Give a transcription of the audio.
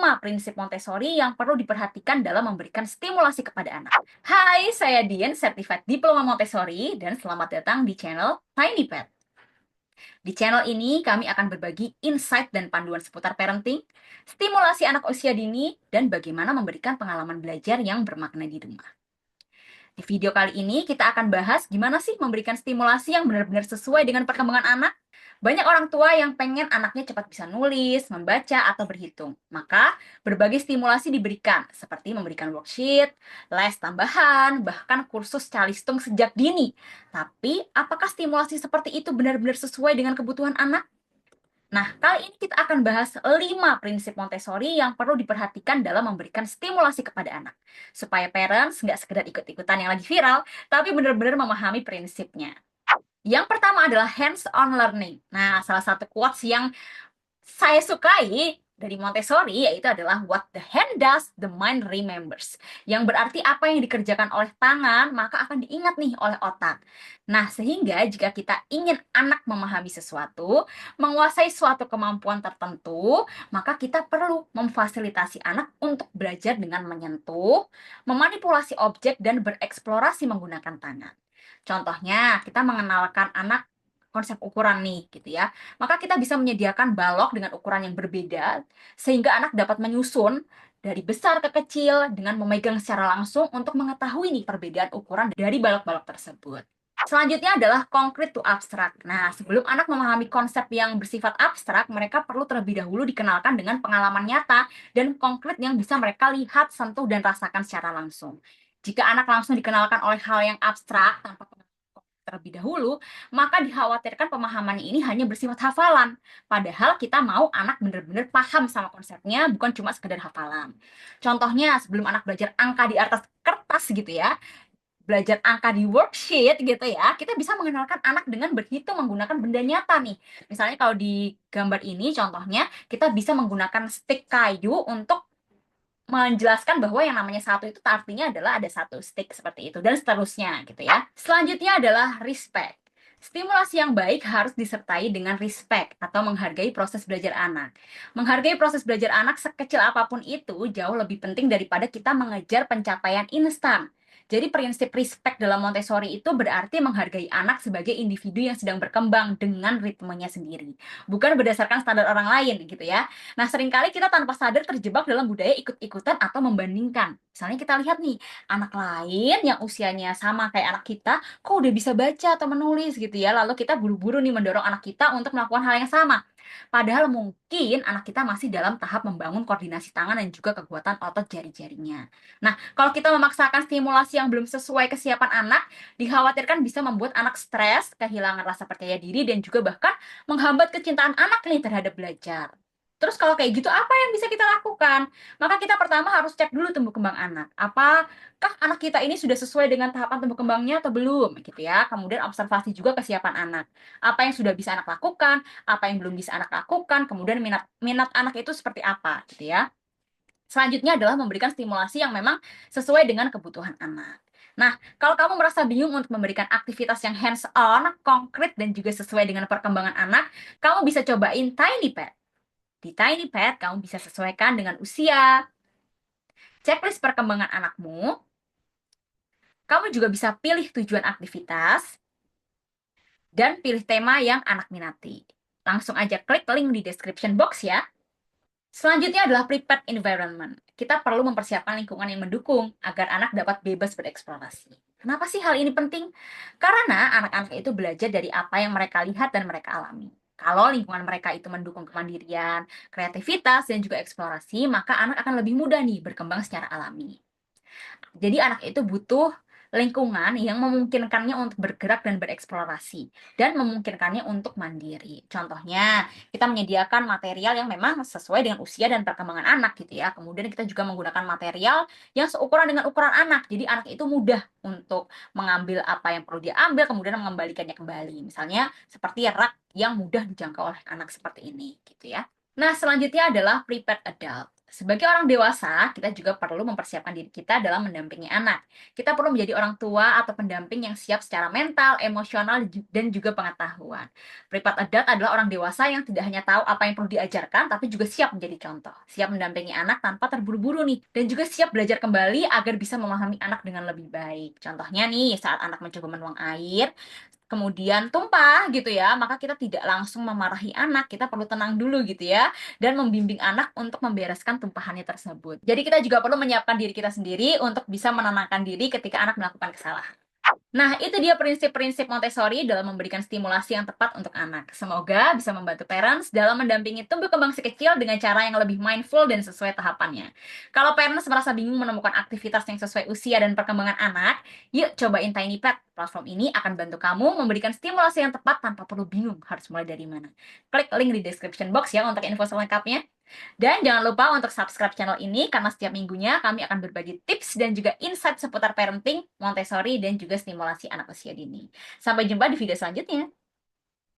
5 prinsip Montessori yang perlu diperhatikan dalam memberikan stimulasi kepada anak. Hai, saya Dian, Certified Diploma Montessori, dan selamat datang di channel Tiny Pet. Di channel ini, kami akan berbagi insight dan panduan seputar parenting, stimulasi anak usia dini, dan bagaimana memberikan pengalaman belajar yang bermakna di rumah. Di video kali ini, kita akan bahas gimana sih memberikan stimulasi yang benar-benar sesuai dengan perkembangan anak. Banyak orang tua yang pengen anaknya cepat bisa nulis, membaca, atau berhitung. Maka, berbagai stimulasi diberikan, seperti memberikan worksheet, les tambahan, bahkan kursus calistung sejak dini. Tapi, apakah stimulasi seperti itu benar-benar sesuai dengan kebutuhan anak? Nah, kali ini kita akan bahas 5 prinsip Montessori yang perlu diperhatikan dalam memberikan stimulasi kepada anak. Supaya parents nggak sekedar ikut-ikutan yang lagi viral, tapi benar-benar memahami prinsipnya. Yang pertama adalah hands-on learning. Nah, salah satu quotes yang saya sukai dari Montessori yaitu adalah what the hand does, the mind remembers. Yang berarti apa yang dikerjakan oleh tangan, maka akan diingat nih oleh otak. Nah, sehingga jika kita ingin anak memahami sesuatu, menguasai suatu kemampuan tertentu, maka kita perlu memfasilitasi anak untuk belajar dengan menyentuh, memanipulasi objek, dan bereksplorasi menggunakan tangan. Contohnya, kita mengenalkan anak konsep ukuran nih, gitu ya. Maka kita bisa menyediakan balok dengan ukuran yang berbeda, sehingga anak dapat menyusun dari besar ke kecil dengan memegang secara langsung untuk mengetahui nih perbedaan ukuran dari balok-balok tersebut. Selanjutnya adalah concrete to abstract. Nah, sebelum anak memahami konsep yang bersifat abstrak, mereka perlu terlebih dahulu dikenalkan dengan pengalaman nyata dan konkret yang bisa mereka lihat, sentuh, dan rasakan secara langsung. Jika anak langsung dikenalkan oleh hal yang abstrak tanpa terlebih dahulu, maka dikhawatirkan pemahamannya ini hanya bersifat hafalan. Padahal kita mau anak benar-benar paham sama konsepnya, bukan cuma sekedar hafalan. Contohnya, sebelum anak belajar angka di atas kertas gitu ya, belajar angka di worksheet gitu ya, kita bisa mengenalkan anak dengan berhitung menggunakan benda nyata nih. Misalnya kalau di gambar ini contohnya, kita bisa menggunakan stick kayu untuk menjelaskan bahwa yang namanya satu itu artinya adalah ada satu stick seperti itu dan seterusnya gitu ya. Selanjutnya adalah respect. Stimulasi yang baik harus disertai dengan respect atau menghargai proses belajar anak. Menghargai proses belajar anak sekecil apapun itu jauh lebih penting daripada kita mengejar pencapaian instan. Jadi prinsip respect dalam Montessori itu berarti menghargai anak sebagai individu yang sedang berkembang dengan ritmenya sendiri, bukan berdasarkan standar orang lain gitu ya. Nah, seringkali kita tanpa sadar terjebak dalam budaya ikut-ikutan atau membandingkan. Misalnya kita lihat nih, anak lain yang usianya sama kayak anak kita, kok udah bisa baca atau menulis gitu ya. Lalu kita buru-buru nih mendorong anak kita untuk melakukan hal yang sama. Padahal mungkin anak kita masih dalam tahap membangun koordinasi tangan dan juga kekuatan otot jari-jarinya. Nah, kalau kita memaksakan stimulasi yang belum sesuai kesiapan anak, dikhawatirkan bisa membuat anak stres, kehilangan rasa percaya diri, dan juga bahkan menghambat kecintaan anak nih terhadap belajar. Terus kalau kayak gitu, apa yang bisa kita lakukan? Maka kita pertama harus cek dulu tumbuh kembang anak. Apakah anak kita ini sudah sesuai dengan tahapan tumbuh kembangnya atau belum? Gitu ya. Kemudian observasi juga kesiapan anak. Apa yang sudah bisa anak lakukan, apa yang belum bisa anak lakukan, kemudian minat anak itu seperti apa, gitu ya. Selanjutnya adalah memberikan stimulasi yang memang sesuai dengan kebutuhan anak. Nah, kalau kamu merasa bingung untuk memberikan aktivitas yang hands-on, konkret, dan juga sesuai dengan perkembangan anak, kamu bisa cobain Tiny Pet. Di Tiny Pet, kamu bisa sesuaikan dengan usia, checklist perkembangan anakmu, kamu juga bisa pilih tujuan aktivitas, dan pilih tema yang anak minati. Langsung aja klik link di description box ya. Selanjutnya adalah prepared environment. Kita perlu mempersiapkan lingkungan yang mendukung agar anak dapat bebas bereksplorasi. Kenapa sih hal ini penting? Karena anak-anak itu belajar dari apa yang mereka lihat dan mereka alami. Kalau lingkungan mereka itu mendukung kemandirian, kreativitas, dan juga eksplorasi, maka anak akan lebih mudah nih berkembang secara alami. Jadi anak itu butuh lingkungan yang memungkinkannya untuk bergerak dan bereksplorasi dan memungkinkannya untuk mandiri. Contohnya, kita menyediakan material yang memang sesuai dengan usia dan perkembangan anak gitu ya. Kemudian kita juga menggunakan material yang seukuran dengan ukuran anak. Jadi anak itu mudah untuk mengambil apa yang perlu dia ambil kemudian mengembalikannya kembali. Misalnya seperti rak yang mudah dijangkau oleh anak seperti ini gitu ya. Nah, selanjutnya adalah prepared adult. Sebagai orang dewasa, kita juga perlu mempersiapkan diri kita dalam mendampingi anak. Kita perlu menjadi orang tua atau pendamping yang siap secara mental, emosional, dan juga pengetahuan. Privat adat adalah orang dewasa yang tidak hanya tahu apa yang perlu diajarkan, tapi juga siap menjadi contoh. Siap mendampingi anak tanpa terburu-buru nih. Dan juga siap belajar kembali agar bisa memahami anak dengan lebih baik. Contohnya nih, saat anak mencoba menuang air, kemudian tumpah gitu ya, maka kita tidak langsung memarahi anak, kita perlu tenang dulu gitu ya, dan membimbing anak untuk membereskan tumpahannya tersebut. Jadi kita juga perlu menyiapkan diri kita sendiri untuk bisa menenangkan diri ketika anak melakukan kesalahan. Nah, itu dia prinsip-prinsip Montessori dalam memberikan stimulasi yang tepat untuk anak. Semoga bisa membantu parents dalam mendampingi tumbuh kembang si kecil dengan cara yang lebih mindful dan sesuai tahapannya. Kalau parents merasa bingung menemukan aktivitas yang sesuai usia dan perkembangan anak, yuk cobain TinyPad. Platform ini akan bantu kamu memberikan stimulasi yang tepat tanpa perlu bingung harus mulai dari mana. Klik link di description box ya untuk info selengkapnya. Dan jangan lupa untuk subscribe channel ini karena setiap minggunya kami akan berbagi tips dan juga insight seputar parenting, Montessori, dan juga stimulasi anak usia dini. Sampai jumpa di video selanjutnya.